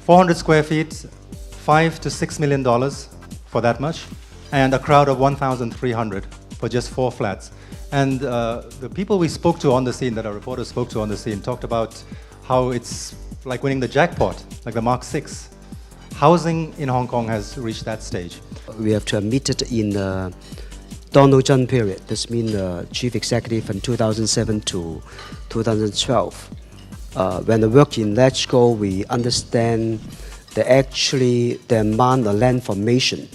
400 square feet, $5 to $6 million for that much, and a crowd of 1,300 for just 4 flats. And the people we spoke to on the scene, that our reporters spoke to on the scene, talked about how it's like winning the jackpot, like the Mark 6. Housing in Hong Kong has reached that stage. We have to admit it in the Donald Trump period. This means the chief executive from 2007 to 2012. When the work in Let's Go, we understand that actually the amount of land formation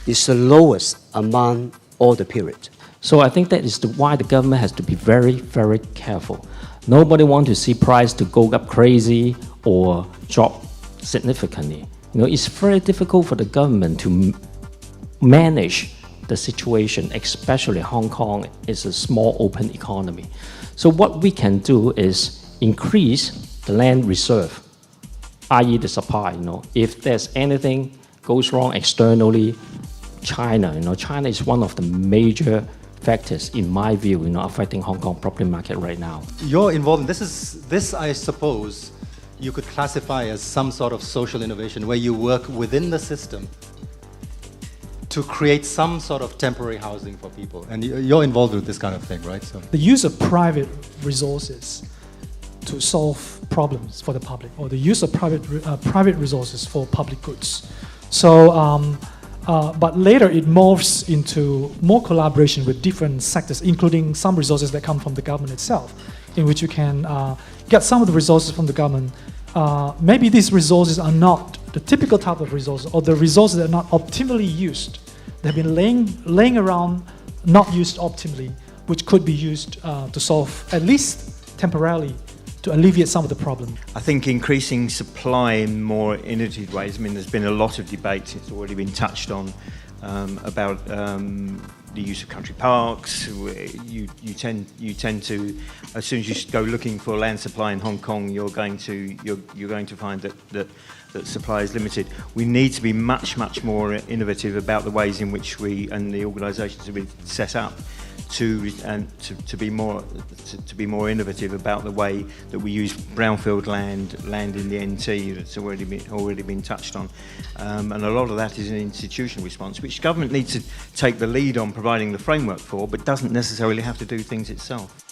is the lowest among all the period. So I think that is why the government has to be very, very careful. Nobody wants to see price to go up crazy or drop significantly. It's very difficult for the government to manage the situation, especially Hong Kong is a small open economy. So what we can do is increase the land reserve, i.e. the supply. If there's anything goes wrong externally, China is one of the major factors, in my view, affecting Hong Kong property market right now. You're involved in this, I suppose, you could classify as some sort of social innovation where you work within the system to create some sort of temporary housing for people. And you're involved with this kind of thing, right? So the use of private resources to solve problems for the public, or the use of private resources for public goods. So, but later it morphs into more collaboration with different sectors, including some resources that come from the government itself, in which you can get some of the resources from the government. Maybe these resources are not the typical type of resources, or the resources that are not optimally used. They've been laying around, not used optimally, which could be used to solve, at least temporarily, to alleviate some of the problem. I think increasing supply in more innovative ways. There's been a lot of debate, it's already been touched on, about the use of country parks. You tend to, as soon as you go looking for land supply in Hong Kong, you're going to find that supply is limited. We need to be much more innovative about the ways in which we and the organisations have been set up to be more innovative about the way that we use brownfield land in the NT that's already been touched on, and a lot of that is an institutional response which government needs to take the lead on providing the framework for, but doesn't necessarily have to do things itself.